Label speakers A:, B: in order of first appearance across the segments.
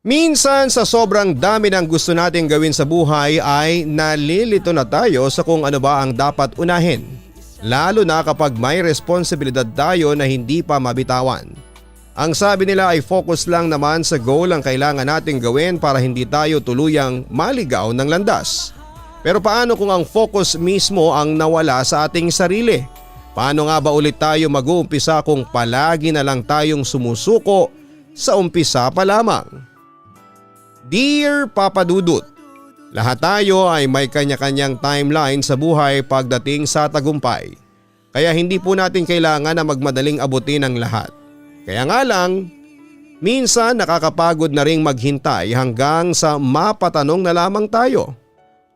A: Minsan sa sobrang dami ng gusto nating gawin sa buhay ay nalilito na tayo sa kung ano ba ang dapat unahin. Lalo na kapag may responsibilidad tayo na hindi pa mabitawan. Ang sabi nila ay focus lang naman sa goal ang kailangan nating gawin para hindi tayo tuluyang maligaw ng landas. Pero paano kung ang focus mismo ang nawala sa ating sarili? Paano nga ba ulit tayo mag-uumpisa kung palagi na lang tayong sumusuko sa umpisa pa lamang? Dear Papa Dudut, lahat tayo ay may kanya-kanyang timeline sa buhay pagdating sa tagumpay. Kaya hindi po natin kailangan na magmadaling abutin ang lahat. Kaya nga lang, minsan nakakapagod na ring maghintay hanggang sa mapatanong na lamang tayo.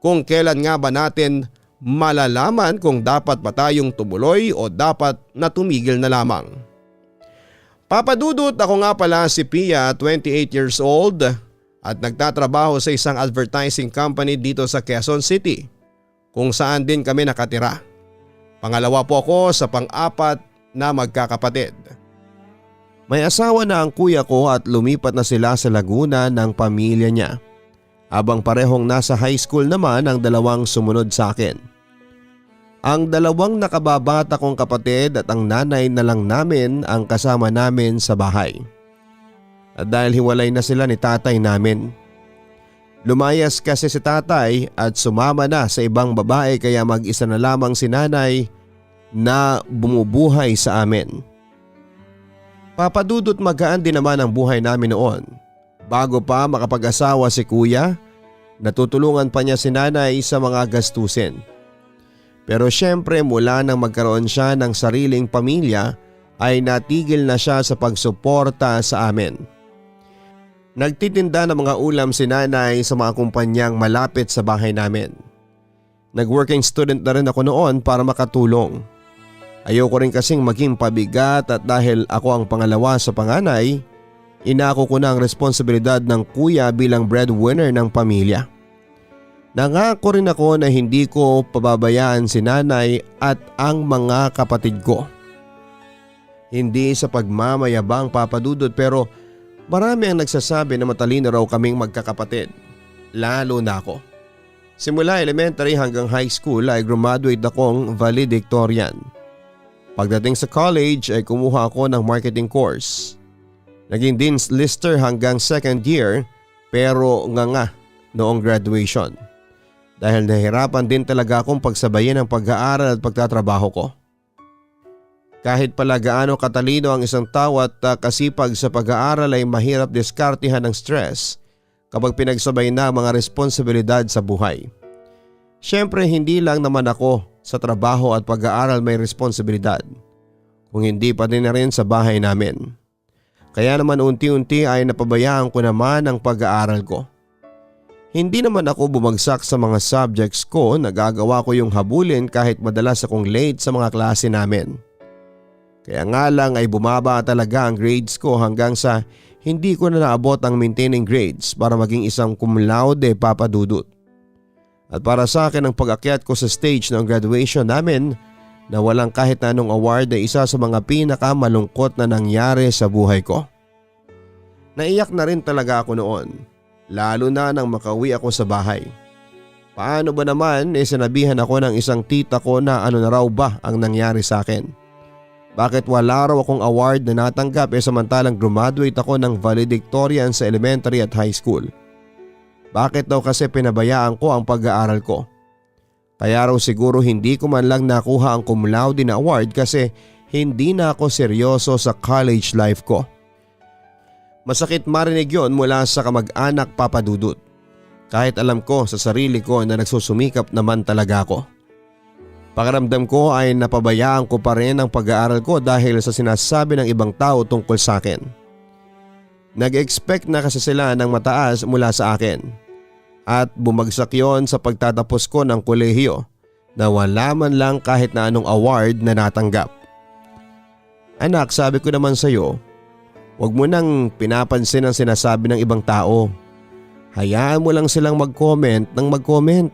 A: Kung kailan nga ba natin malalaman kung dapat ba tayong tumuloy o dapat na tumigil na lamang. Papa Dudut, ako nga pala si Pia, 28 years old at nagtatrabaho sa isang advertising company dito sa Quezon City kung saan din kami nakatira. Pangalawa po ako sa pang-apat na magkakapatid. May asawa na ang kuya ko at lumipat na sila sa Laguna ng pamilya niya. Habang parehong nasa high school naman ang dalawang sumunod sa akin. Ang dalawang nakababata kong kapatid at ang nanay na lang namin ang kasama namin sa bahay. At dahil hiwalay na sila ni tatay namin. Lumayas kasi si tatay at sumama na sa ibang babae kaya mag-isa na lamang si nanay na bumubuhay sa amin. Papa Dudut, magaan din naman ang buhay namin noon. Bago pa makapag-asawa si kuya, natutulungan pa niya si nanay sa mga gastusin. Pero syempre mula nang magkaroon siya ng sariling pamilya ay natigil na siya sa pagsuporta sa amin. Nagtitinda ng mga ulam si nanay sa mga kumpanyang malapit sa bahay namin. Nag-working student na rin ako noon para makatulong. Ayoko rin kasing maging pabigat at dahil ako ang pangalawa sa panganay, inako ko na ang responsibilidad ng kuya bilang breadwinner ng pamilya. Nangako rin ako na hindi ko pababayaan si nanay at ang mga kapatid ko. Hindi sa pagmamayabang, Papa Dudut, pero marami ang nagsasabi na matalino raw kaming magkakapatid, lalo na ako. Simula elementary hanggang high school ay graduate akong valedictorian. Pagdating sa college ay kumuha ako ng marketing course. Naging dean's lister hanggang second year pero nga noong graduation. Dahil nahirapan din talaga akong pagsabayin ang pag-aaral at pagtatrabaho ko. Kahit pala gaano katalino ang isang tao at kasipag sa pag-aaral ay mahirap diskartihan ng stress kapag pinagsabay na ang mga responsibilidad sa buhay. Siyempre hindi lang naman ako sa trabaho at pag-aaral may responsibilidad, kung hindi pa din na rin sa bahay namin. Kaya naman unti-unti ay napabayaan ko naman ang pag-aaral ko. Hindi naman ako bumagsak sa mga subjects ko, nagagawa ko yung habulin kahit madalas akong late sa mga klase namin. Kaya nga lang ay bumaba talaga ang grades ko hanggang sa hindi ko na naabot ang maintaining grades para maging isang cum laude, Papa Dudut. At para sa akin ang pag-akyat ko sa stage ng graduation namin na walang kahit na anong award ay isa sa mga pinakamalungkot na nangyari sa buhay ko. Naiyak na rin talaga ako noon, lalo na nang makauwi ako sa bahay. Paano ba naman sinabihan ako ng isang tita ko na ano na raw ba ang nangyari sa akin? Bakit wala raw akong award na natanggap samantalang graduate ako ng valedictorian sa elementary at high school? Bakit daw kasi pinabayaan ko ang pag-aaral ko? Kaya raw siguro hindi ko man lang nakuha ang cum laude na award kasi hindi na ako seryoso sa college life ko. Masakit marinig yon mula sa kamag-anak, Papa Dudut. Kahit alam ko sa sarili ko na nagsusumikap naman talaga ako. Pakiramdam ko ay napabayaan ko pa rin ang pag-aaral ko dahil sa sinasabi ng ibang tao tungkol sa akin. Nag-expect na kasi sila ng mataas mula sa akin. At bumagsak yon sa pagtatapos ko ng kolehiyo na wala man lang kahit na anong award na natanggap. Anak, sabi ko naman sa iyo, huwag mo nang pinapansin ang sinasabi ng ibang tao. Hayaan mo lang silang mag-comment ng mag-comment.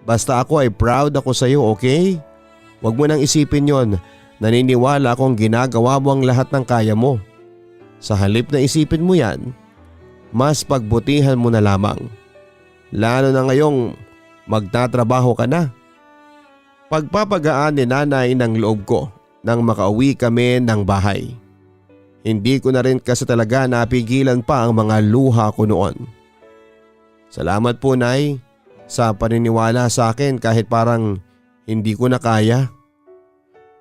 A: Basta ako ay proud ako sa iyo, okay? Huwag mo nang isipin yon. Naniniwala akong ginagawa mo ang lahat ng kaya mo. Sa halip na isipin mo yan, mas pagbutihan mo na lamang. Lalo na ngayong magtatrabaho ka na. Pagpapagaan ni nanay ng loob ko nang makauwi kami ng bahay. Hindi ko na rin kasi talaga napigilan pa ang mga luha ko noon. Salamat po, Nay, sa paniniwala sa akin kahit parang hindi ko na kaya.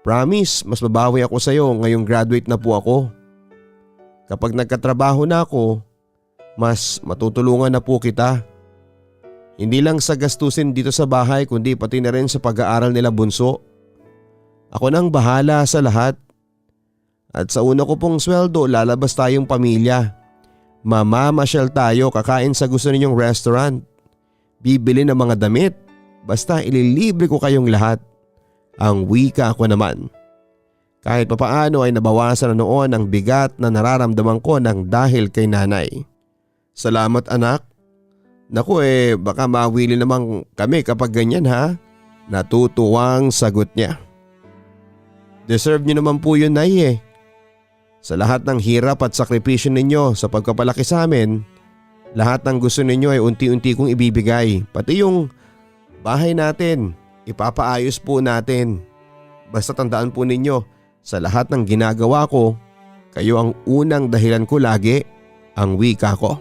A: Promise, mas babawi ako sa iyo ngayong graduate na po ako. Kapag nagkatrabaho na ako, mas matutulungan na po kita. Hindi lang sa gastusin dito sa bahay kundi pati na rin sa pag-aaral nila bunso. Ako nang bahala sa lahat. At sa una ko pong sweldo, lalabas tayong pamilya. Mamamasyal tayo, kakain sa gusto ninyong restaurant. Bibili ng mga damit. Basta ililibre ko kayong lahat. Ang wika ko naman. Kahit papaano ay nabawasan na noon ang bigat na nararamdaman ko ng dahil kay nanay. Salamat, anak. Naku baka mawili naman kami kapag ganyan ha. Natutuwang sagot niya. Deserve niyo naman po yun, Nay. Sa lahat ng hirap at sakripisyo ninyo sa pagpapalaki sa amin, lahat ng gusto ninyo ay unti-unti kong ibibigay. Pati yung bahay natin, ipapaayos po natin. Basta tandaan po ninyo, sa lahat ng ginagawa ko, kayo ang unang dahilan ko lagi, ang wika ko.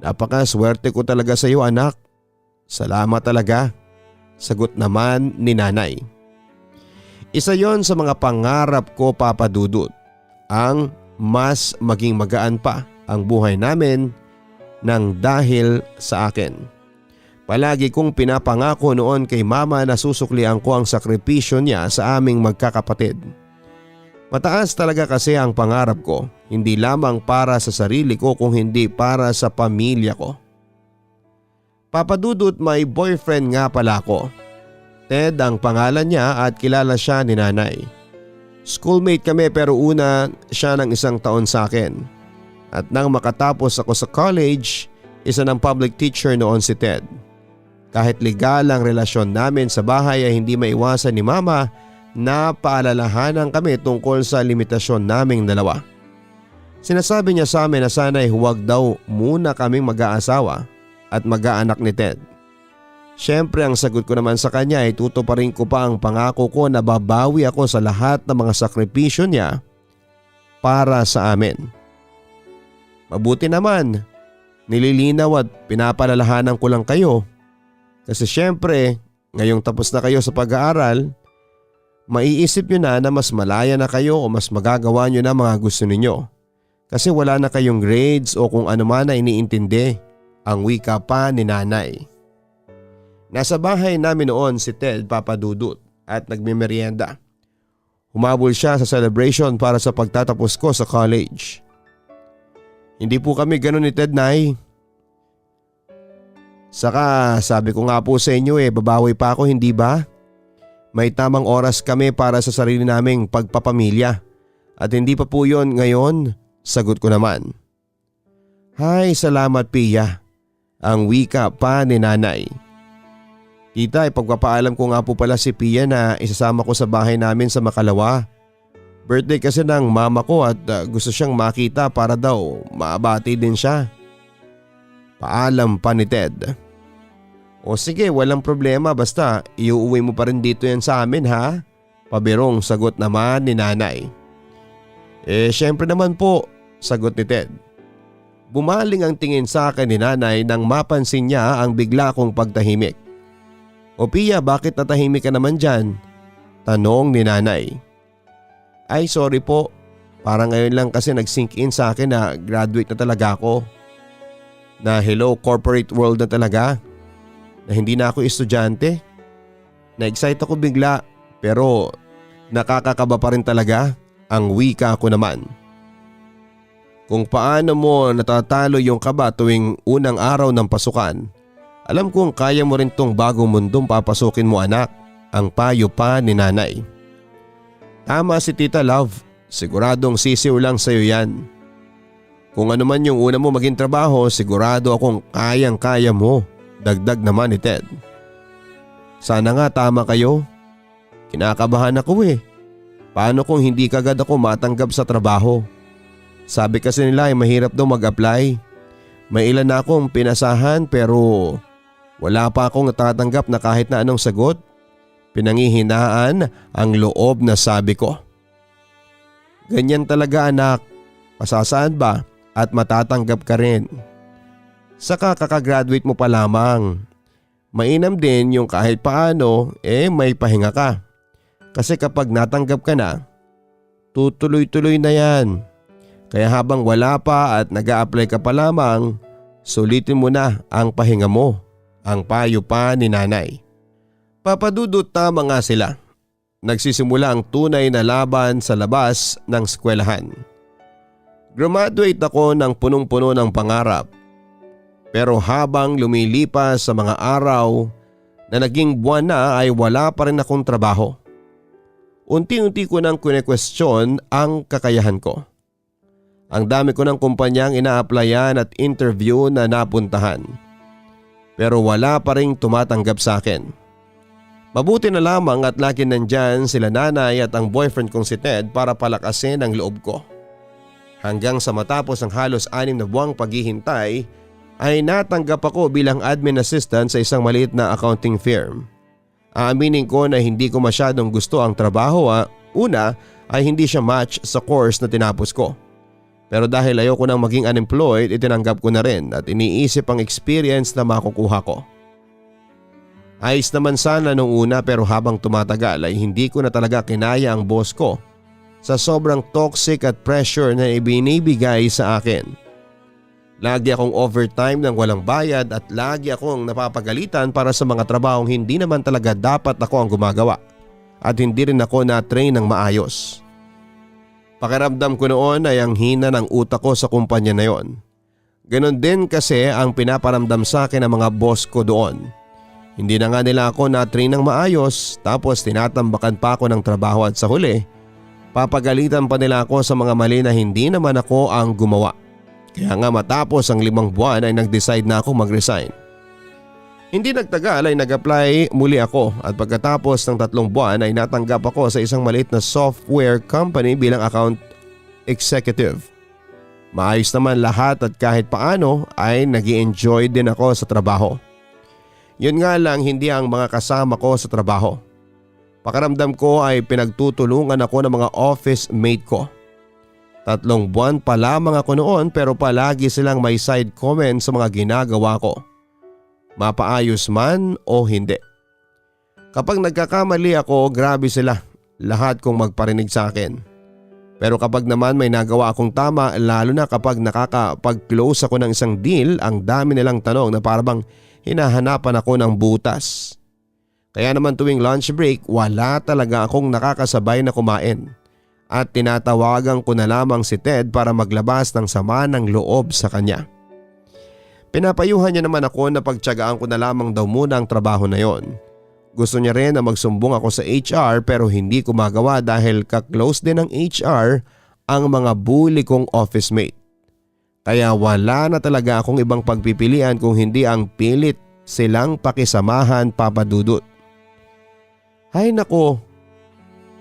A: Napakaswerte ko talaga sa iyo, anak. Salamat talaga. Sagot naman ni nanay. Isa yon sa mga pangarap ko, Papa Dudut. Ang mas maging magaan pa ang buhay namin nang dahil sa akin. Palagi kong pinapangako noon kay mama na susuklian ko ang sakripisyo niya sa aming magkakapatid. Mataas talaga kasi ang pangarap ko, hindi lamang para sa sarili ko kung hindi para sa pamilya ko. Papa Dudut, may boyfriend nga pala ako. Ted ang pangalan niya at kilala siya ni nanay. Schoolmate kami pero una siya ng 1 taon sa akin. At nang makatapos ako sa college, isa ng public teacher noon si Ted. Kahit legal ang relasyon namin sa bahay ay hindi maiwasan ni mama na paalalahanan kami tungkol sa limitasyon naming dalawa. Sinasabi niya sa amin na sana'y huwag daw muna kaming mag-aasawa at mag-aanak ni Ted. Siyempre ang sagot ko naman sa kanya ay tutuparin ko pa ang pangako ko na babawi ako sa lahat ng mga sakripisyo niya para sa amin. Mabuti naman, nililinaw at pinapalalahanan ko lang kayo kasi siyempre ngayong tapos na kayo sa pag-aaral, maiisip nyo na mas malaya na kayo o mas magagawa nyo na mga gusto ninyo kasi wala na kayong grades o kung ano man na iniintindi, ang wika pa ni nanay. Nasa bahay namin noon si Ted, Papa Dudut, at nagmimerienda. Humabol siya sa celebration para sa pagtatapos ko sa college. Hindi po kami ganun ni Ted, Nay. Saka sabi ko nga po sa inyo babawi pa ako, hindi ba? May tamang oras kami para sa sarili naming pagpapamilya at hindi pa po yun ngayon, sagot ko naman. Hay, salamat Pia, ang wika pa ni nanay. Tita, ipagpapaalam ko nga po pala si Pia na isasama ko sa bahay namin sa Makalawa. Birthday kasi ng mama ko at gusto siyang makita para daw maabati din siya. Paalam pa ni Ted. O sige, walang problema basta iuuwi mo pa rin dito yan sa amin ha? Pabirong sagot naman ni nanay. Syempre naman po, sagot ni Ted. Bumaling ang tingin sa akin ni nanay nang mapansin niya ang bigla kong pagtahimik. O Pia, bakit natahimik ka naman dyan? Tanong ni nanay. Ay sorry po, parang ngayon lang kasi nag-sink in sa akin na graduate na talaga ako. Na hello corporate world na talaga. Na hindi na ako estudyante. Na-excite ako bigla pero nakakakaba pa rin talaga, ang wika ko naman. Kung paano mo natatalo yung kaba tuwing unang araw ng pasukan, alam kong kaya mo rin tong bagong mundong papasukin mo anak, ang payo pa ni nanay. Tama si Tita Love, siguradong sisiw lang sa'yo yan. Kung ano man yung una mo maging trabaho, sigurado akong kayang-kaya mo, dagdag naman ni Ted. Sana nga tama kayo. Kinakabahan ako Paano kung hindi kagad ako matanggap sa trabaho? Sabi kasi nila ay mahirap daw mag-apply. May ilan na akong pinasahan pero wala pa akong natatanggap na kahit na anong sagot. Pinanghihinaan ang loob na sabi ko. Ganyan talaga anak, pasasaan ba at matatanggap ka rin. Saka kakagraduate mo pa lamang. Mainam din yung kahit paano may pahinga ka. Kasi kapag natanggap ka na, tutuloy-tuloy na yan. Kaya habang wala pa at nag-a-apply ka pa lamang, sulitin mo na ang pahinga mo, ang payo pa ni nanay. Papadudot tama nga sila. Nagsisimula ang tunay na laban sa labas ng eskwelahan. Graduate ako ng punong-puno ng pangarap. Pero habang lumilipas sa mga araw na naging buwan na ay wala pa rin akong trabaho. Unti-unti ko nang kine-question ang kakayahan ko. Ang dami ko ng kumpanyang ina-applyan at interview na napuntahan. Pero wala pa ring tumatanggap sa akin. Mabuti na lamang at lagi nandyan sila nanay at ang boyfriend kong si Ted para palakasin ang loob ko. Hanggang sa matapos ang halos 6 na buwang paghihintay ay natanggap ako bilang admin assistant sa isang maliit na accounting firm. Aaminin ko na hindi ko masyadong gusto ang trabaho. Una ay hindi siya match sa course na tinapos ko. Pero dahil ayoko nang maging unemployed, itinanggap ko na rin at iniisip ang experience na makukuha ko. Ayos naman sana nung una pero habang tumatagal ay hindi ko na talaga kinaya ang boss ko sa sobrang toxic at pressure na ibinibigay sa akin. Lagi akong overtime ng walang bayad at lagi akong napapagalitan para sa mga trabahong hindi naman talaga dapat ako ang gumagawa at hindi rin ako na-train ng maayos. Pakiramdam ko noon ay ang hina ng utak ko sa kumpanya na yon. Ganon din kasi ang pinaparamdam sa akin ng mga boss ko doon. Hindi na nga nila ako na-train ng maayos tapos tinatambakan pa ako ng trabaho at sa huli, papagalitan pa nila ako sa mga mali na hindi naman ako ang gumawa. Kaya nga matapos ang 5 buwan ay nag-decide na ako mag-resign. Hindi nagtagal ay nag-apply muli ako at pagkatapos ng 3 buwan ay natanggap ako sa isang maliit na software company bilang account executive. Maayos naman lahat at kahit paano ay nag-i-enjoy din ako sa trabaho. Yun nga lang hindi ang mga kasama ko sa trabaho. Pakiramdam ko ay pinagtutulungan ako ng mga office mate ko. 3 buwan pa lamang ako noon pero palagi silang may side comment sa mga ginagawa ko. Mapaayos man o hindi. Kapag nagkakamali ako, grabe sila. Lahat kong magparinig sa akin. Pero kapag naman may nagawa akong tama, lalo na kapag nakakapag-close ako ng isang deal, ang dami nilang tanong na parang hinahanapan ako ng butas. Kaya naman tuwing lunch break, wala talaga akong nakakasabay na kumain. At tinatawagan ko na lamang si Ted para maglabas ng sama ng loob sa kanya. Pinapayuhan niya naman ako na pagtiyagaan ko na lamang daw muna ang trabaho na yon. Gusto niya rin na magsumbong ako sa HR pero hindi ko magawa dahil ka-close din ng HR ang mga bully kong office mate. Kaya wala na talaga akong ibang pagpipilian kung hindi ang pilit silang pakisamahan, Papa Dudut. Hay nako,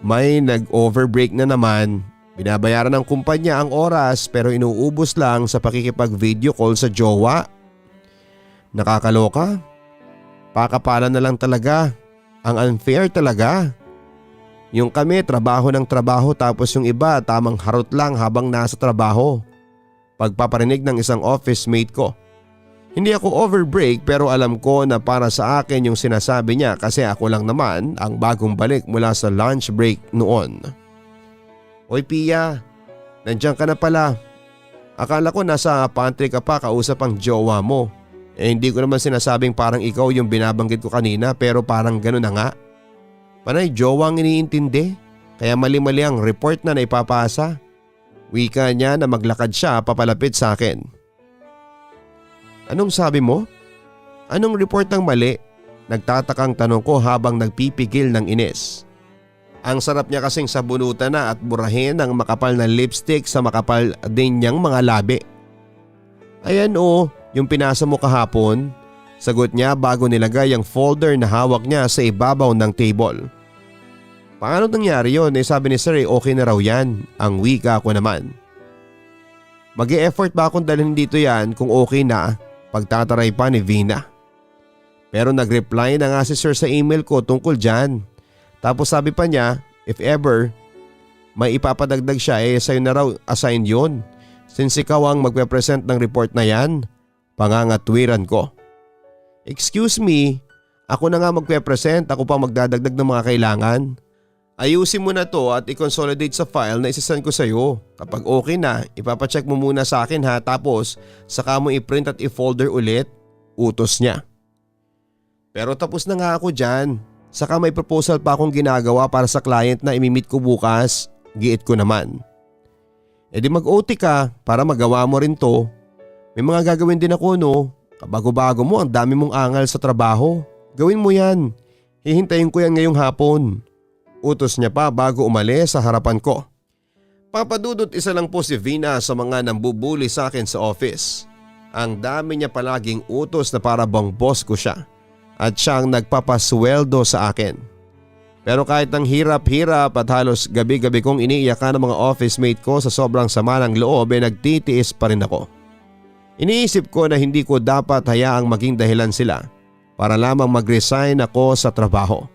A: may nag-overbreak na naman. Binabayaran ng kumpanya ang oras pero inuubos lang sa pakikipag-video call sa jowa. Nakakaloka. Pakapalan na lang talaga. Ang unfair talaga. Yung kami trabaho ng trabaho tapos yung iba tamang harot lang habang nasa trabaho. Pagpaparinig ng isang office mate ko. Hindi ako overbreak pero alam ko na para sa akin yung sinasabi niya kasi ako lang naman ang bagong balik mula sa lunch break noon. Oy Pia, nandiyan ka na pala. Akala ko nasa pantry ka pa kausap ang jowa mo. Hindi ko naman sinasabing parang ikaw yung binabanggit ko kanina pero parang gano'n na nga. Panay jowa ang iniintindi kaya mali-mali ang report na naipapasa. Wika niya na maglakad siya papalapit sa akin. Anong sabi mo? Anong report ng mali? Nagtatakang tanong ko habang nagpipigil ng inis. Ang sarap niya kasing sabunutan na at burahin ang makapal na lipstick sa makapal din niyang mga labi. Ayan yung pinasa mo kahapon. Sagot niya bago nilagay ang folder na hawak niya sa ibabaw ng table. Paano nangyari yun? Sabi ni Sir okay na raw yan. Ang wika ko naman. Mag-e-effort ba akong dalhin dito yan kung okay na pagtataray pa ni Vina? Pero nag-reply na nga si sir sa email ko tungkol dyan. Tapos sabi pa niya, if ever may ipapadagdag siya sa'yo na raw assign yun. Since ikaw ang magpe-present ng report na yan, pangangatwiran ko. Excuse me, ako na nga magpe-present, ako pa magdadagdag ng mga kailangan. Ayusin mo na to at i-consolidate sa file na isasend ko sa'yo. Kapag okay na, ipapacheck mo muna sa akin ha, tapos saka mo i-print at i-folder ulit, utos niya. Pero tapos na nga ako dyan, saka may proposal pa akong ginagawa para sa client na imimit ko bukas, giit ko naman. E di mag-OT ka para magawa mo rin to. May mga gagawin din ako no, kabago-bago mo ang dami mong angal sa trabaho. Gawin mo yan, hihintayin ko yan ngayong hapon. Utos niya pa bago umalis sa harapan ko. Papadudot isa lang po si Vina sa mga nambubuli sa akin sa office. Ang dami niya palaging utos na para bang boss ko siya at siyang nagpapasweldo sa akin. Pero kahit ang hirap-hirap at halos gabi-gabi kong iniiyakan ng mga office mate ko sa sobrang sama ng loob nagtitiis pa rin ako. Iniisip ko na hindi ko dapat hayaang maging dahilan sila para lamang mag-resign ako sa trabaho.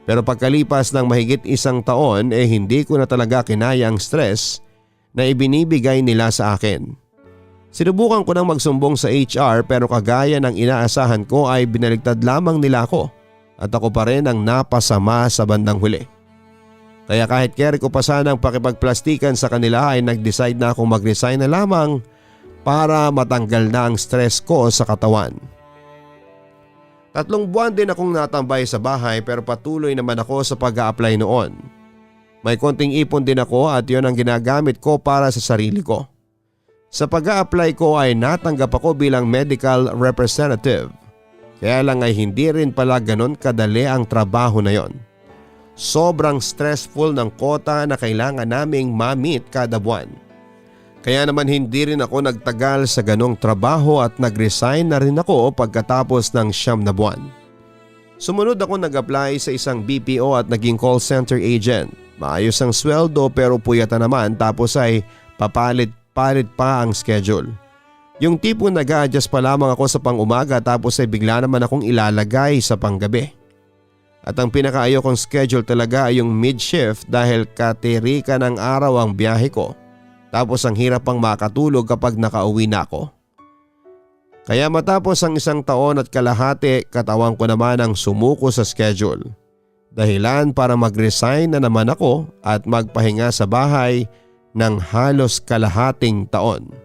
A: Pero pagkalipas ng mahigit isang taon hindi ko na talaga kinaya ang stress na ibinibigay nila sa akin. Sinubukan ko nang magsumbong sa HR pero kagaya ng inaasahan ko ay binaligtad lamang nila ako at ako pa rin ang napasama sa bandang huli. Kaya kahit kere ko pa sanang pakipagplastikan sa kanila ay nag-decide na akong mag-resign na lamang para matanggal na ang stress ko sa katawan. 3 buwan din akong natambay sa bahay pero patuloy naman ako sa pag-a-apply noon. May konting ipon din ako at yon ang ginagamit ko para sa sarili ko. Sa pag-a-apply ko ay natanggap ako bilang medical representative. Kaya lang ay hindi rin pala ganon kadali ang trabaho na yon. Sobrang stressful ng kota na kailangan naming ma-meet kada buwan. Kaya naman hindi rin ako nagtagal sa ganong trabaho at nag-resign na rin ako pagkatapos ng 9 na buwan. Sumunod ako nag-apply sa isang BPO at naging call center agent. Maayos ang sweldo pero puyata naman tapos ay papalit-palit pa ang schedule. Yung tipo nag-a-adjust pa lamang ako sa pang-umaga tapos ay bigla naman akong ilalagay sa panggabi. At ang pinakaayaw kong schedule talaga ay yung mid-shift dahil katirika ng araw ang biyahe ko. Tapos ang hirap pang makatulog kapag nakauwi na ako. Kaya matapos ang 1 taon at kalahati, katawan ko naman ang sumuko sa schedule. Dahilan para mag-resign na naman ako at magpahinga sa bahay ng halos kalahating taon.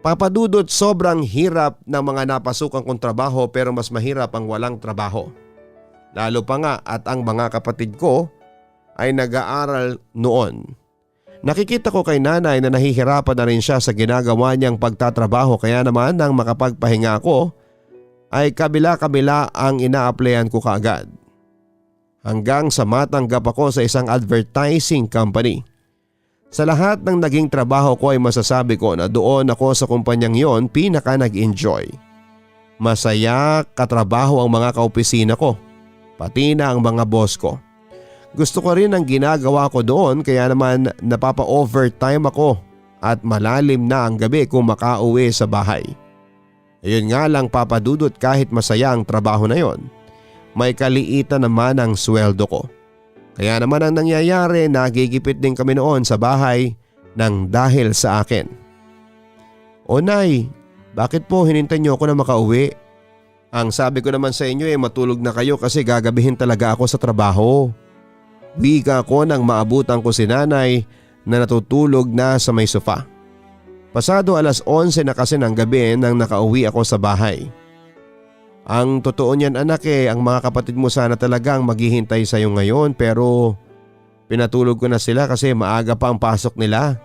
A: Papadudot, sobrang hirap ng mga napasukan kong trabaho pero mas mahirap ang walang trabaho. Lalo pa nga at ang mga kapatid ko ay nag-aaral noon. Nakikita ko kay nanay na nahihirapan na rin siya sa ginagawa niyang pagtatrabaho kaya naman nang makapagpahinga ako ay kabila-kabila ang ina-applyan ko kaagad. Hanggang sa matanggap ako sa isang advertising company. Sa lahat ng naging trabaho ko ay masasabi ko na doon ako sa kumpanyang yon pinaka nag-enjoy. Masaya katrabaho ang mga kaopisina ko, pati na ang mga boss ko. Gusto ko rin ang ginagawa ko doon kaya naman napapa-overtime ako at malalim na ang gabi kung makauwi sa bahay. Ayun nga lang papadudot, kahit masaya ang trabaho na yon, may kaliitan naman ang sweldo ko. Kaya naman ang nangyayari, nagigipit din kami noon sa bahay nang dahil sa akin. O nay, bakit po hinintay niyo ako na makauwi? Ang sabi ko naman sa inyo matulog na kayo kasi gagabihin talaga ako sa trabaho. Wika ko nang maabutan ko si nanay na natutulog na sa may sofa. Pasado 11:00 na kasi ng gabi nang nakauwi ako sa bahay. Ang totoo niyan anak ang mga kapatid mo sana talagang maghihintay sa iyo ngayon pero pinatulog ko na sila kasi maaga pa ang pasok nila.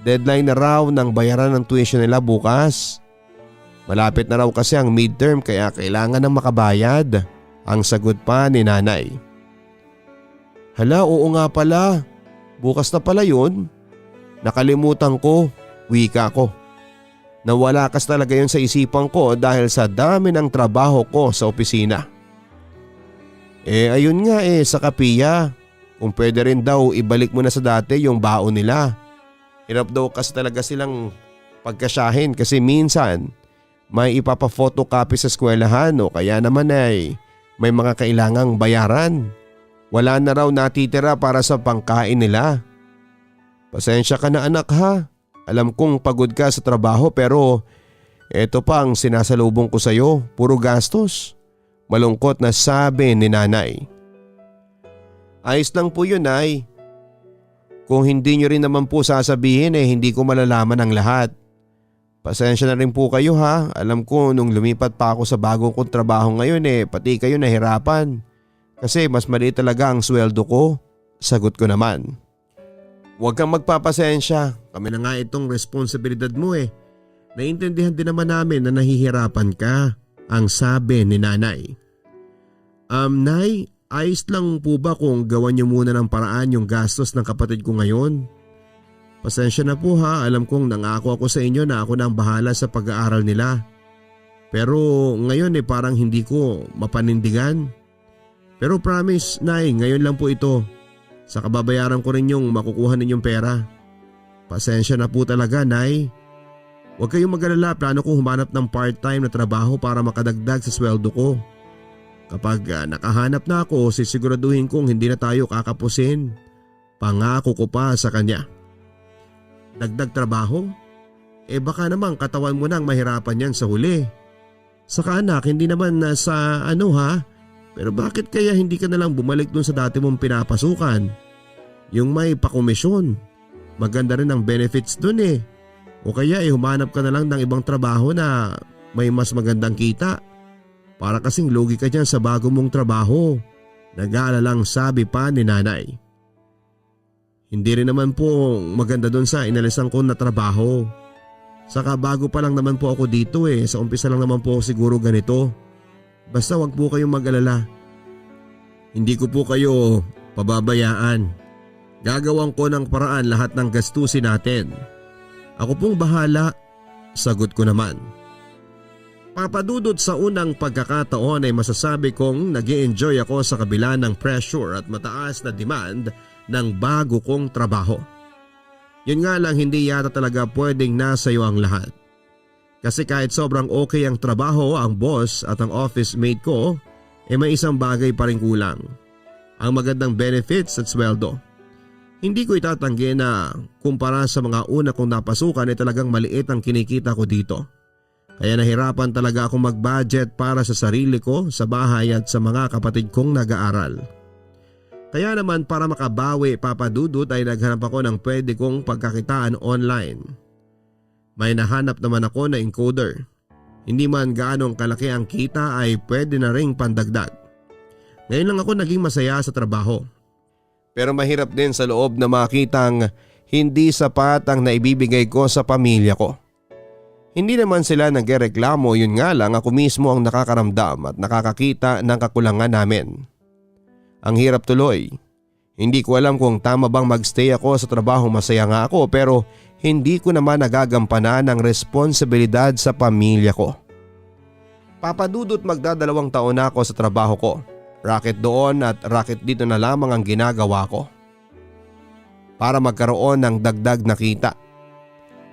A: Deadline na raw ng bayaran ng tuition nila bukas. Malapit na raw kasi ang midterm kaya kailangan ng makabayad, ang sagot pa ni nanay. Hala, oo nga pala. Bukas na pala yun. Nakalimutan ko, wika ko. Nawala talaga yun sa isipan ko dahil sa dami ng trabaho ko sa opisina. Ayun nga sa kapiya. Kung pwede rin daw ibalik mo na sa dati yung baon nila. Hirap daw kasi talaga silang pagkasyahin kasi minsan may ipapa-photocopy sa eskwelahan o kaya naman ay may mga kailangang bayaran. Wala na raw natitira para sa pangkain nila. Pasensya ka na anak ha. Alam kong pagod ka sa trabaho pero eto pa ang sinasalubong ko sa'yo, puro gastos. Malungkot na sabi ni nanay. Ayos lang po yun ay. Kung hindi nyo rin naman po sasabihin hindi ko malalaman ang lahat. Pasensya na rin po kayo ha. Alam ko nung lumipat pa ako sa bagong kong trabaho ngayon pati kayo nahirapan. Kasi mas maliit talaga ang sweldo ko. Sagot ko naman. Huwag kang magpapasensya. Kami na nga itong responsibilidad mo Naiintindihan din naman namin na nahihirapan ka. Ang sabi ni nanay. Nay, ayos lang po ba kung gawan niyo muna ng paraan yung gastos ng kapatid ko ngayon? Pasensya na po ha, alam kong nangako ako sa inyo na ako na ang bahala sa pag-aaral nila. Pero ngayon parang hindi ko mapanindigan. Pero promise, Nay, ngayon lang po ito. Sa kababayaran ko rin yung makukuha ninyong pera. Pasensya na po talaga, Nay. Huwag kayong mag-alala, plano ko humanap ng part-time na trabaho para makadagdag sa sweldo ko. Kapag nakahanap na ako, sisiguraduhin kong hindi na tayo kakapusin. Pangako ko pa sa kanya. Dagdag trabaho? Baka naman katawan mo nang mahirapan yan sa huli. Saka anak, hindi naman sa pero bakit kaya hindi ka nalang bumalik dun sa dati mong pinapasukan? Yung may pakomisyon. Maganda rin ang benefits dun O kaya humanap ka na lang ng ibang trabaho na may mas magandang kita. Para kasing lugi ka dyan sa bago mong trabaho. Nag-aalalang sabi pa ni nanay. Hindi rin naman po maganda doon sa inalisan ko na trabaho. Saka bago pa lang naman po ako dito Sa umpisa lang naman po siguro ganito. Basta wag po kayong mag-alala. Hindi ko po kayo pababayaan. Gagawan ko ng paraan lahat ng gastusin natin. Ako pong bahala, sagot ko naman. Papadudot sa unang pagkakataon masasabi kong nag-i-enjoy ako sa kabila ng pressure at mataas na demand ng bago kong trabaho. Yun nga lang hindi yata talaga pwedeng nasa iyo ang lahat. Kasi kahit sobrang okay ang trabaho, ang boss at ang office mate ko, may isang bagay pa rin kulang. Ang magandang benefits at sweldo. Hindi ko itatanggi na kumpara sa mga una kong napasukan talagang maliit ang kinikita ko dito. Kaya nahirapan talaga akong mag-budget para sa sarili ko, sa bahay at sa mga kapatid kong nag-aaral. Kaya naman para makabawi papadudot ay naghanap ako ng pwede kong pagkakitaan online. May nahanap naman ako na encoder. Hindi man gaanong kalaki ang kita ay pwede na ring pandagdag. Ngayon lang ako naging masaya sa trabaho. Pero mahirap din sa loob na makitang hindi sapat ang naibibigay ko sa pamilya ko. Hindi naman sila nagreklamo, yun nga lang ako mismo ang nakakaramdam at nakakakita ng kakulangan namin. Ang hirap tuloy. Hindi ko alam kung tama bang magstay ako sa trabaho, masaya nga ako pero hindi ko naman nagagampanan ang responsibilidad sa pamilya ko. Papadudot magdadalawang taon na ako sa trabaho ko. Racket doon at racket dito na lamang ang ginagawa ko. Para magkaroon ng dagdag na kita.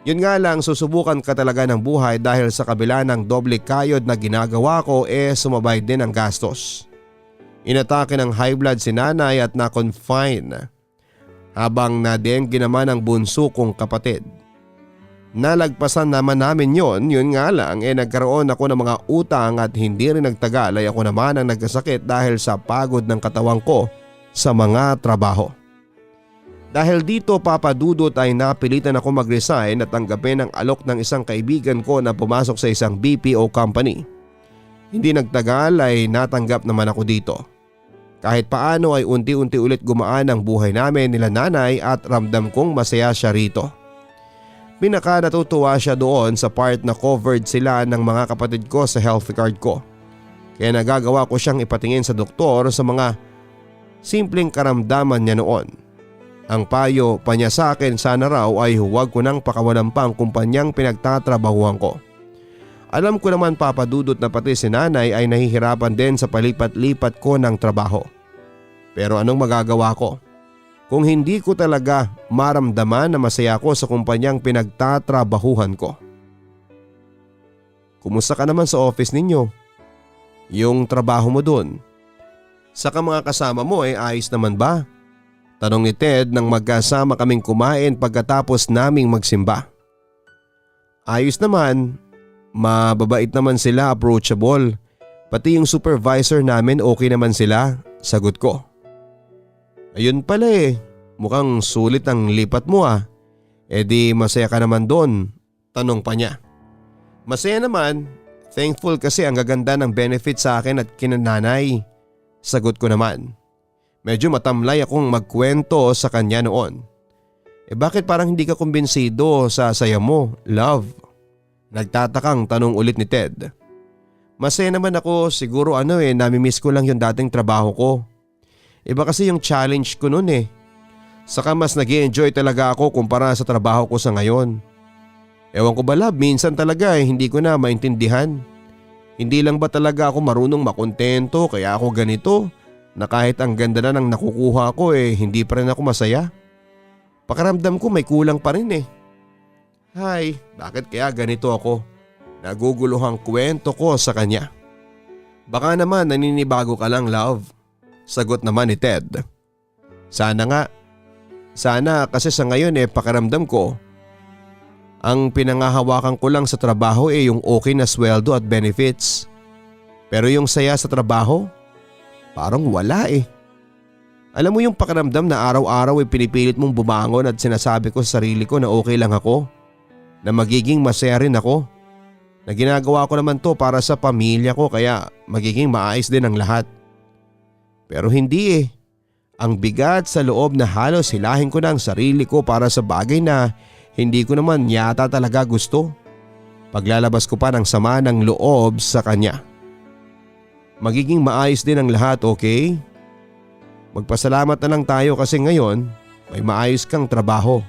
A: Yun nga lang susubukan ka talaga ng buhay dahil sa kabila ng doble kayod na ginagawa ko sumabay din ang gastos. Inatake ng high blood si nanay at na-confine. Habang nadengge naman ang bunso kong kapatid. Nalagpasan naman namin yun nga lang nagkaroon ako ng mga utang at hindi rin nagtagal ay ako naman ang nagkasakit dahil sa pagod ng katawan ko sa mga trabaho. Dahil dito papadudot ay napilitan ako mag-resign at tanggapin ang alok ng isang kaibigan ko na pumasok sa isang BPO company. Hindi nagtagal ay natanggap naman ako dito. Kahit paano ay unti-unti ulit gumaan ang buhay namin nila nanay at ramdam kong masaya siya rito. Pinaka natutuwa siya doon sa part na covered sila ng mga kapatid ko sa health card ko. Kaya nagagawa ko siyang ipatingin sa doktor sa mga simpleng karamdaman niya noon. Ang payo pa niya sa akin sana raw ay huwag ko nang pakawalan pa ang kumpanyang pinagtatrabahuan ko. Alam ko naman papadudot na pati si nanay ay nahihirapan din sa palipat-lipat ko ng trabaho. Pero anong magagawa ko? kung hindi ko talaga maramdaman na masaya ako sa kumpanyang pinagtatrabahuhan ko. Kumusta ka naman sa office ninyo? Yung trabaho mo dun? Saka mga kasama mo ayos naman ba? Tanong ni Ted nang magkasama kaming kumain pagkatapos naming magsimba. Ayos naman, mababait naman sila, approachable. Pati yung supervisor namin okay naman sila, sagot ko. Ayun pala mukhang sulit ang lipat mo . Di masaya ka naman doon, tanong pa niya. Masaya naman, thankful kasi ang gaganda ng benefit sa akin at kinananay, sagot ko naman. Medyo matamlay akong magkwento sa kanya noon. Bakit parang hindi ka kumbinsido sa saya mo, love? Nagtatakang tanong ulit ni Ted. Masaya naman ako, siguro namimiss ko lang yung dating trabaho ko. Iba kasi yung challenge ko noon . Saka mas nag-i-enjoy talaga ako kumpara sa trabaho ko sa ngayon. Ewan ko ba love, minsan talaga hindi ko na maintindihan. Hindi lang ba talaga ako marunong makontento kaya ako ganito na kahit ang ganda na ng nakukuha ko hindi pa rin ako masaya. Pakiramdam ko may kulang pa rin . Hay, bakit kaya ganito ako? Naguguluhang kwento ko sa kanya. Baka naman naninibago ka lang love, sagot naman ni Ted. Sana nga. Sana kasi sa ngayon pakiramdam ko ang pinangahawakan ko lang sa trabaho yung okay na sweldo at benefits. Pero yung saya sa trabaho, parang wala . Alam mo yung pakiramdam na araw-araw pinipilit mong bumangon at sinasabi ko sa sarili ko na okay lang ako, na magiging masaya rin ako, na ginagawa ko naman to para sa pamilya ko kaya magiging maayos din ang lahat. Pero hindi . Ang bigat sa loob na halos hilahin ko na ang sarili ko para sa bagay na hindi ko naman yata talaga gusto. Paglalabas ko pa ng sama ng loob sa kanya. Magiging maayos din ang lahat, okay? Magpasalamat na lang tayo kasi ngayon may maayos kang trabaho.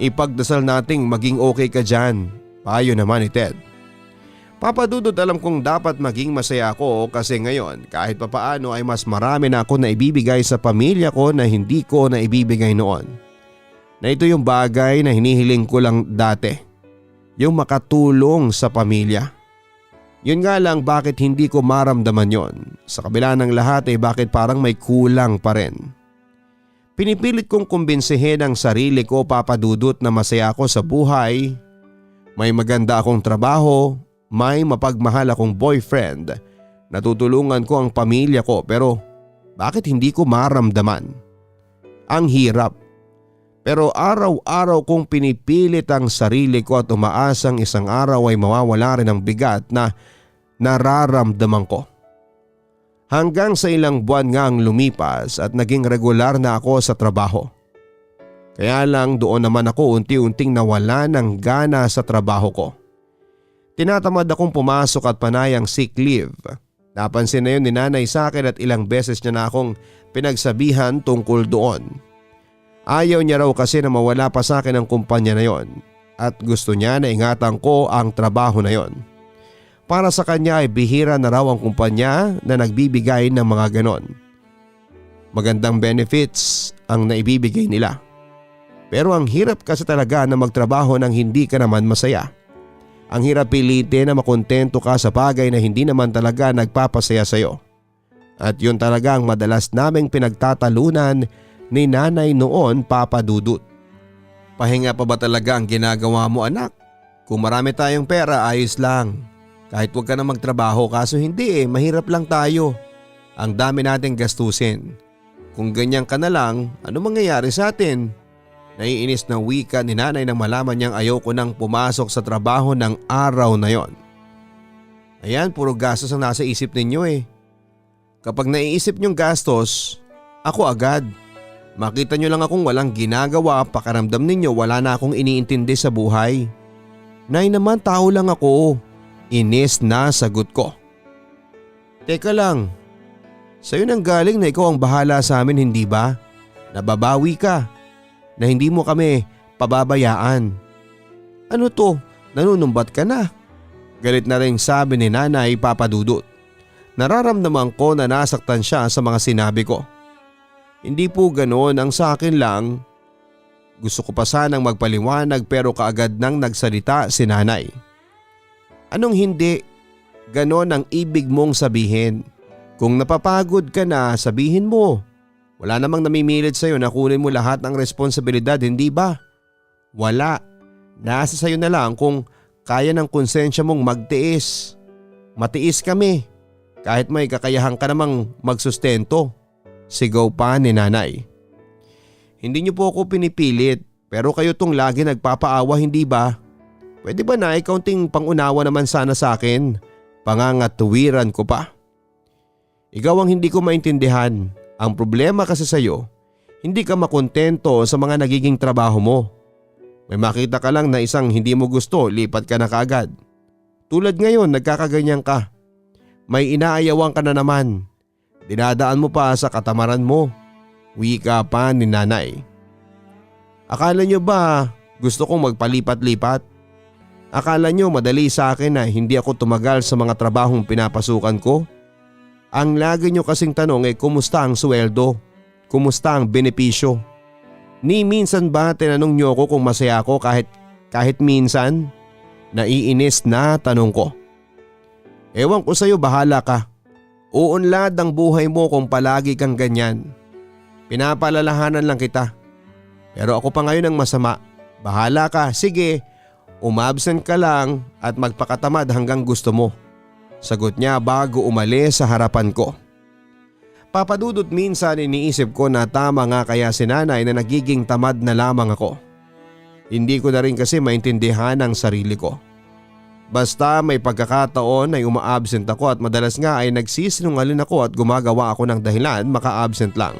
A: Ipagdasal nating maging okay ka dyan, payo naman ni Ted. Papadudod alam kong dapat maging masaya ako kasi ngayon kahit papaano ay mas marami na ako na ibibigay sa pamilya ko na hindi ko na ibibigay noon. Na ito yung bagay na hinihiling ko lang dati. Yung makatulong sa pamilya. Yun nga lang bakit hindi ko maramdaman yon. Sa kabila ng lahat bakit parang may kulang pa rin. Pinipilit kong kumbinsihin ang sarili ko papadudot na masaya ako sa buhay. May maganda akong trabaho, may mapagmahal akong boyfriend. Natutulungan ko ang pamilya ko pero bakit hindi ko maramdaman? Ang hirap. Pero araw-araw kong pinipilit ang sarili ko at umaasang isang araw ay mawawala rin ang bigat na nararamdaman ko. Hanggang sa ilang buwan nga ang lumipas at naging regular na ako sa trabaho. Kaya lang doon naman ako unti-unting nawala ng gana sa trabaho ko. Tinatamad akong pumasok at panayang sick leave. Napansin na yun ni nanay sa akin at ilang beses niya na akong pinagsabihan tungkol doon. Ayaw niya raw kasi na mawala pa sa akin ang kumpanya na yon at gusto niya na ingatan ko ang trabaho na yon. Para sa kanya ay bihira na raw ang kumpanya na nagbibigay ng mga ganon. Magandang benefits ang naibibigay nila. Pero ang hirap kasi talaga na magtrabaho nang hindi ka naman masaya. Ang hirap pilitin na makontento ka sa bagay na hindi naman talaga nagpapasaya sa'yo. At yun talaga ang madalas naming pinagtatalunan ni nanay noon, Papa Dudut. Pahinga pa ba talaga ang ginagawa mo anak? Kung marami tayong pera ayos lang. Kahit huwag ka na magtrabaho kaso hindi mahirap lang tayo. Ang dami nating gastusin. Kung ganyan ka na lang, ano mangyayari sa atin? Naiinis na wika ni nanay nang malaman niyang ayaw ko nang pumasok sa trabaho ng araw na yon. Ayan, puro gastos ang nasa isip ninyo . Kapag naiisip niyong gastos, ako agad. Makita niyo lang akong walang ginagawa, pakiramdam ninyo wala na akong iniintindi sa buhay. Nay naman, tao lang ako. Inis na sagot ko. Teka lang, sa'yo nang galing na ikaw ang bahala sa amin, hindi ba? Nababawi ka, na hindi mo kami pababayaan. Ano to? Nanunumbat ka na? Galit na rin sabi ni nanay, Papa Dudut. Nararamdaman ko na nasaktan siya sa mga sinabi ko. Hindi po ganoon, ang sa akin lang, gusto ko pa sanang magpaliwanag pero kaagad nang nagsalita si nanay. Anong hindi? Ganon ang ibig mong sabihin. Kung napapagod ka na, sabihin mo. Wala namang namimilit sa'yo na kunin mo lahat ng responsibilidad, hindi ba? Wala. Nasa sa'yo na lang kung kaya ng konsensya mong magtiis. Matiis kami. Kahit may kakayahan ka namang magsustento. Sigaw pa ni nanay. Hindi niyo po ako pinipilit pero kayo tong lagi nagpapaawa, hindi ba? Pwede ba na ikaunting pangunawa naman sana sa akin? Pangangatuwiran ko pa. Ikaw ang hindi ko maintindihan. Ang problema kasi sa'yo, hindi ka makontento sa mga nagiging trabaho mo. May makita ka lang na isang hindi mo gusto, lipat ka na kaagad. Tulad ngayon, nagkakaganyan ka. May inaayawan ka na naman. Dinadaan mo pa sa katamaran mo. Wika pa ni nanay. Akala nyo ba gusto kong magpalipat-lipat? Akala nyo madali sa akin na hindi ako tumagal sa mga trabahong pinapasukan ko? Ang lagi nyo kasing tanong ay kumusta ang sweldo? Kumusta ang benepisyo? Ni minsan ba tinanong nyo ako kung masaya ako kahit minsan? Naiinis na tanong ko. Ewan ko sa'yo, bahala ka. Uunlad ang buhay mo kung palagi kang ganyan. Pinapalalahanan lang kita. Pero ako pa ngayon ang masama. Bahala ka, sige. Umabsent ka lang at magpakatamad hanggang gusto mo. Sagot niya bago umalis sa harapan ko. Papadudot, minsan iniisip ko na tama nga kaya si nanay na nagiging tamad na lamang ako. Hindi ko na rin kasi maintindihan ang sarili ko. Basta may pagkakataon ay umaabsent ako at madalas nga ay nagsisinungaling ako at gumagawa ako ng dahilan maka-absent lang.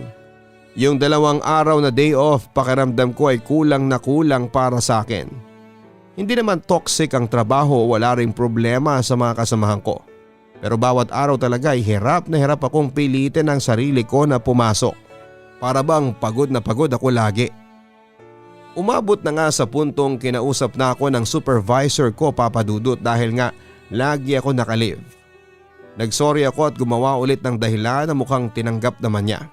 A: Yung 2 araw na day off, pakiramdam ko ay kulang na kulang para sa akin. Hindi naman toxic ang trabaho, wala ring problema sa mga kasamahan ko. Pero bawat araw talaga ay hirap na hirap akong pilitin ang sarili ko na pumasok. Para bang pagod na pagod ako lagi. Umabot na nga sa puntong kinausap na ako ng supervisor ko, Papa Dudut, dahil nga lagi ako nakalive. Nagsorry ako at gumawa ulit ng dahilan na mukhang tinanggap naman niya.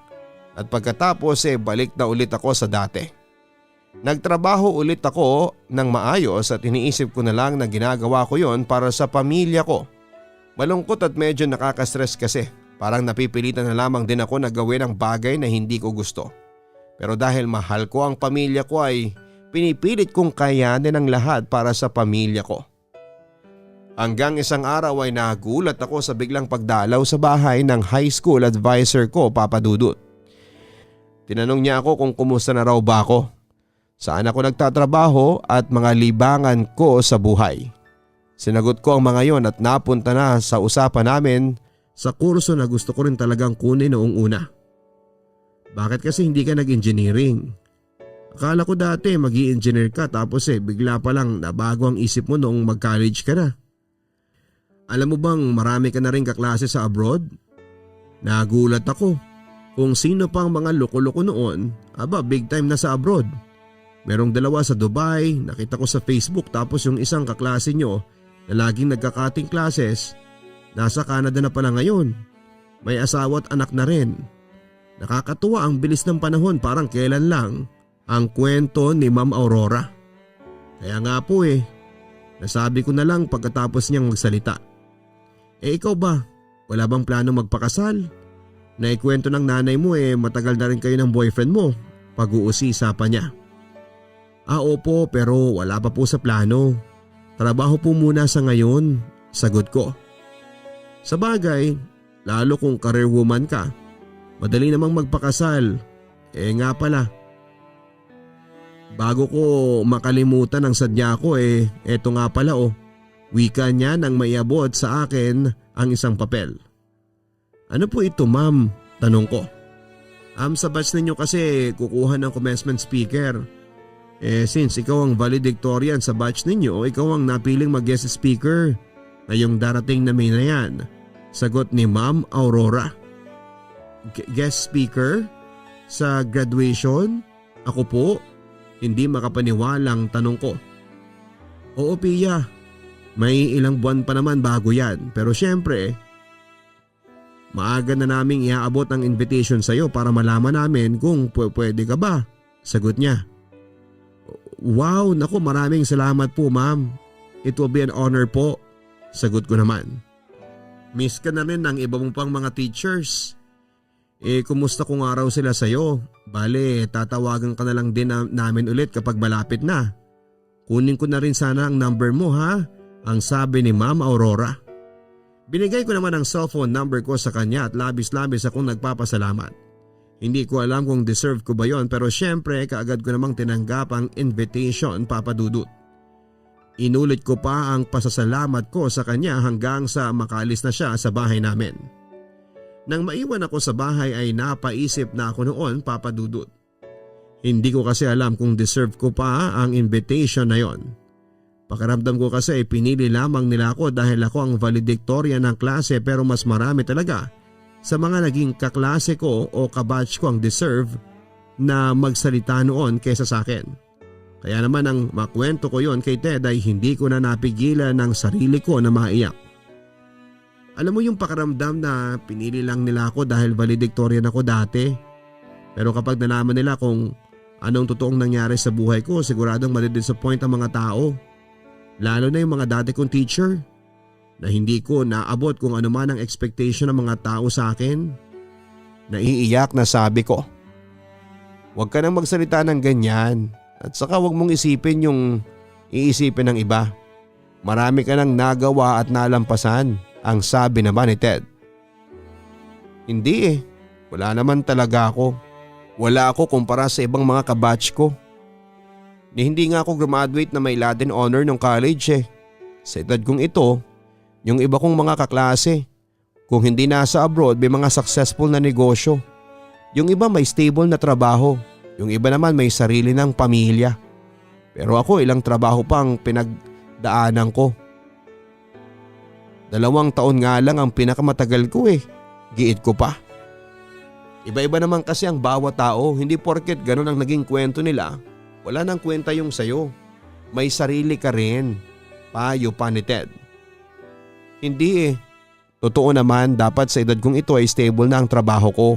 A: At pagkatapos balik na ulit ako sa dati. Nagtrabaho ulit ako ng maayos at iniisip ko na lang na ginagawa ko yon para sa pamilya ko. Malungkot at medyo nakaka-stress kasi. Parang napipilitan na lamang din ako na gawin ang bagay na hindi ko gusto. Pero dahil mahal ko ang pamilya ko ay pinipilit kong kayanin ang lahat para sa pamilya ko. Hanggang isang araw ay nagulat ako sa biglang pagdalaw sa bahay ng high school advisor ko, Papa Dudut. Tinanong niya ako kung kumusta na raw ba ako, saan ako nagtatrabaho at mga libangan ko sa buhay. Sinagot ko ang mga yon at napunta na sa usapan namin sa kurso na gusto ko rin talagang kunin noong una. Bakit kasi hindi ka nag-engineering? Akala ko dati mag-i-engineer ka tapos bigla pa lang nabago ang isip mo noong mag-college ka na. Alam mo bang marami ka na rin kaklase sa abroad? Nagulat ako. Kung sino pang mga loko-loko noon, big time na sa abroad. Merong 2 sa Dubai, nakita ko sa Facebook, tapos yung isang kaklase nyo na laging nagkakating classes, nasa Canada na pala ngayon. May asawa at anak na rin. Nakakatuwa ang bilis ng panahon, parang kailan lang ang kwento ni Ma'am Aurora. Kaya nga po nasabi ko na lang pagkatapos niyang magsalita. Ikaw ba? Wala bang plano magpakasal? Naikwento ng nanay mo matagal na rin kayo ng boyfriend mo. Pag-uusisa-pa niya. Opo, pero wala pa po sa plano. Trabaho po muna sa ngayon, sagot ko. Sa bagay, lalo kung career woman ka, madali namang magpakasal. Nga pala, bago ko makalimutan ang sadya ko eto nga pala wika niya nang maiabot sa akin ang isang papel. Ano po ito, ma'am? Tanong ko. Sa batch ninyo kasi kukuha ng commencement speaker. Since ikaw ang valedictorian sa batch ninyo, ikaw ang napiling mag-guest speaker ngayong darating na May na yan. Sagot ni Ma'am Aurora. Guest speaker? Sa graduation? Ako po? Hindi makapaniwalang tanong ko. Oo, Pia. May ilang buwan pa naman bago yan. Pero syempre, Maaga na naming iaabot ang invitation sa iyo para malaman namin kung pwede ka ba. Sagot niya. Wow, naku, maraming salamat po ma'am. It will be an honor po. Sagot ko naman. Miss ka na rin ng iba mong pang mga teachers. Kumusta kung araw sila sa iyo? Bale, tatawagan ka na lang din namin ulit kapag malapit na. Kunin ko na rin sana ang number mo ha, ang sabi ni Ma'am Aurora. Binigay ko naman ang cellphone number ko sa kanya at labis-labis akong nagpapasalamat. Hindi ko alam kung deserve ko ba yon pero syempre kaagad ko namang tinanggap ang invitation, Papa Dudut. Inulit ko pa ang pasasalamat ko sa kanya hanggang sa makaalis na siya sa bahay namin. Nang maiwan ako sa bahay ay napaisip na ako noon, Papa Dudut. Hindi ko kasi alam kung deserve ko pa ang invitation na yon. Pakiramdam ko kasi pinili lamang nila ako dahil ako ang valedictorian ng klase pero mas marami talaga sa mga naging kaklase ko o kabatch ko ang deserve na magsalita noon kaysa sa akin. Kaya naman ang makwento ko yon kay Ted ay hindi ko na napigilan ng sarili ko na maiyak. Alam mo yung pakiramdam na pinili lang nila ako dahil valedictorian ako dati. Pero kapag nalaman nila kung anong totoong nangyari sa buhay ko, siguradong madidisappoint ang mga tao. Lalo na yung mga dati kong teacher na hindi ko naabot kung ano man ang expectation ng mga tao sa akin. Naiiyak na sabi ko. Huwag ka nang magsalita ng ganyan at saka huwag mong isipin yung iisipin ng iba. Marami ka nang nagawa at nalampasan, ang sabi naman ni Ted. Hindi wala naman talaga ako. Wala ako kumpara sa ibang mga kabatch ko. Hindi nga ako graduate na may Latin honor ng college . Sa edad kong ito, yung iba kong mga kaklase, kung hindi nasa abroad may mga successful na negosyo. Yung iba may stable na trabaho, yung iba naman may sarili ng pamilya. Pero ako ilang trabaho pang pinagdaanan ko. 2 taon nga lang ang pinakamatagal ko . Giit ko pa. Iba-iba naman kasi ang bawat tao, hindi porket ganun ang naging kwento nila. Wala nang kwenta yung sayo. May sarili ka rin. Payo pa ni Ted. Hindi Totoo naman dapat sa edad kong ito ay stable na ang trabaho ko.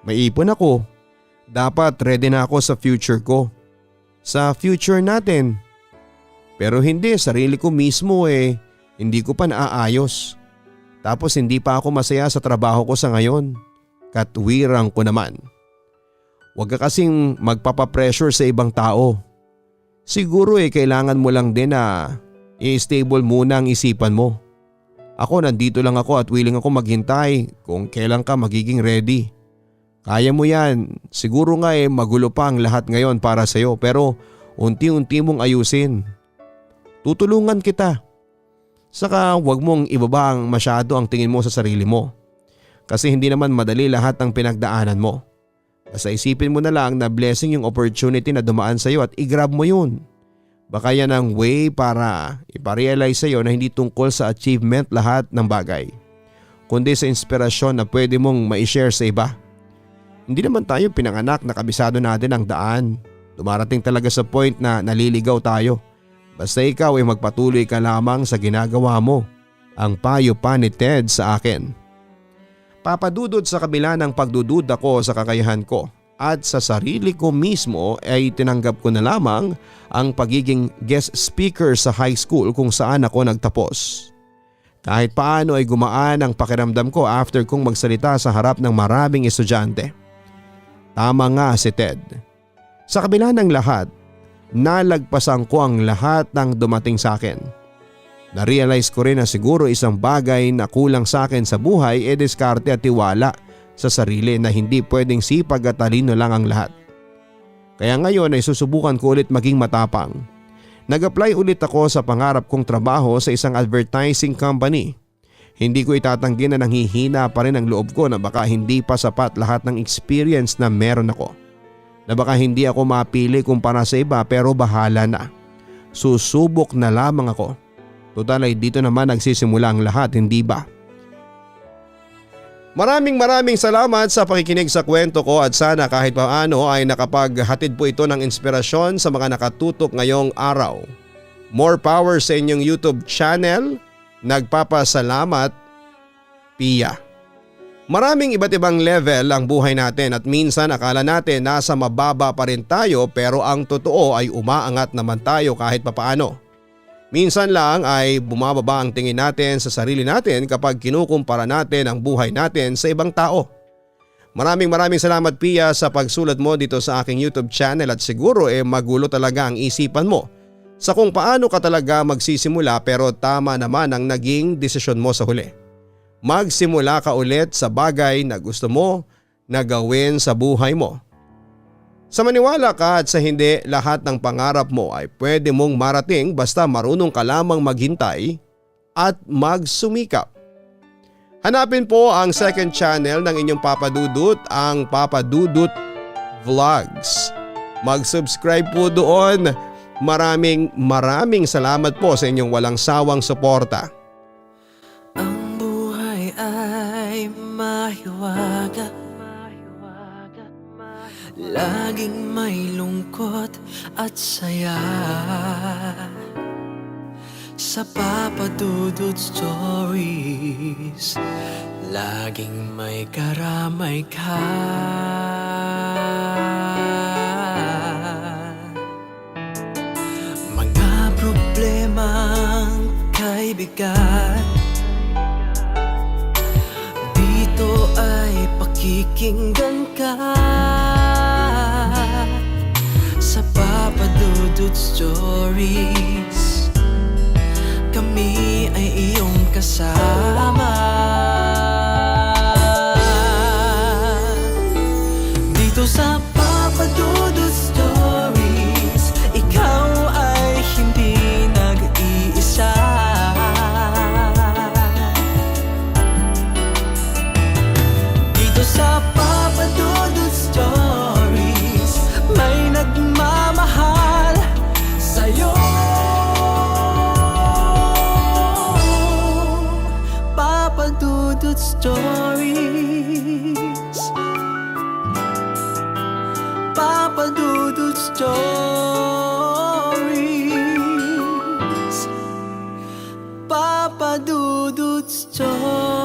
A: May ipon ako. Dapat ready na ako sa future ko. Sa future natin. Pero hindi, sarili ko mismo hindi ko pa naaayos. Tapos hindi pa ako masaya sa trabaho ko sa ngayon. Katwirang ko naman. Huwag ka kasing magpapapressure sa ibang tao. Siguro kailangan mo lang din na i-stable muna ang isipan mo. Ako nandito lang ako at willing ako maghintay kung kailan ka magiging ready. Kaya mo yan. Siguro nga magulo pa ang lahat ngayon para sa'yo pero unti-unti mong ayusin. Tutulungan kita. Saka huwag mong ibaba masyado ang tingin mo sa sarili mo. Kasi hindi naman madali lahat ng pinagdaanan mo. Basta isipin mo na lang na blessing yung opportunity na dumaan sa iyo at i-grab mo yun. Baka yan ang way para iparealize sa iyo na hindi tungkol sa achievement lahat ng bagay. Kundi sa inspirasyon na pwede mong ma-share sa iba. Hindi naman tayo pinanganak na kabisado natin ang daan. Dumarating talaga sa point na naliligaw tayo. Basta ikaw magpatuloy ka lamang sa ginagawa mo. Ang payo pa ni Ted sa akin. Papadudod sa kabila ng pagdududa ko sa kakayahan ko at sa sarili ko mismo ay tinanggap ko na lamang ang pagiging guest speaker sa high school kung saan ako nagtapos. Kahit paano ay gumaan ang pakiramdam ko after kong magsalita sa harap ng maraming estudyante. Tama nga si Ted. Sa kabila ng lahat, nalagpasan ko ang lahat ng dumating sa akin. Na-realize ko rin na siguro isang bagay na kulang sa akin sa buhay diskarte at tiwala sa sarili na hindi pwedeng sipag at talino lang ang lahat. Kaya ngayon ay susubukan ko ulit maging matapang. Nag-apply ulit ako sa pangarap kong trabaho sa isang advertising company. Hindi ko itatanggi na nanghihina pa rin ang loob ko na baka hindi pa sapat lahat ng experience na meron ako. Na baka hindi ako mapili kumpara sa iba pero bahala na. Susubok na lamang ako. Total ay dito naman nagsisimula ang lahat, hindi ba? Maraming salamat sa pakikinig sa kwento ko at sana kahit paano ay nakapaghatid po ito ng inspirasyon sa mga nakatutok ngayong araw. More power sa inyong YouTube channel. Nagpapasalamat, Pia. Maraming iba't ibang level ang buhay natin at minsan akala natin nasa mababa pa rin tayo pero ang totoo ay umaangat naman tayo kahit papaano. Minsan lang ay bumababa ang tingin natin sa sarili natin kapag kinukumpara natin ang buhay natin sa ibang tao. Maraming salamat Pia sa pagsulat mo dito sa aking YouTube channel at siguro magulo talaga ang isipan mo sa kung paano ka talaga magsisimula pero tama naman ang naging desisyon mo sa huli. Magsimula ka ulit sa bagay na gusto mo na gawin sa buhay mo. Sa maniwala ka at sa hindi, lahat ng pangarap mo ay pwede mong marating basta marunong ka lamang maghintay at magsumikap. Hanapin po ang second channel ng inyong Papa Dudut, ang Papa Dudut Vlogs. Mag-subscribe po doon. Maraming salamat po sa inyong walang sawang suporta.
B: Ang buhay ay mahiwaga, laging may lungkot at saya. Sa Papa Dudut Stories, laging may karamay ka. Mga problemang kay bigat, dito ay pakikinggan ka. Sa Papa Dudut Stories, kami ay iyong kasama. Dito sa Papa Dudut Stories, ikaw ay hindi nag-iisa. Dito sa Papa Dudut Stories, may nagmamahal sa'yo. Papa Dudut Stories, Papa Dudut Stories, Papa Dudut Stories.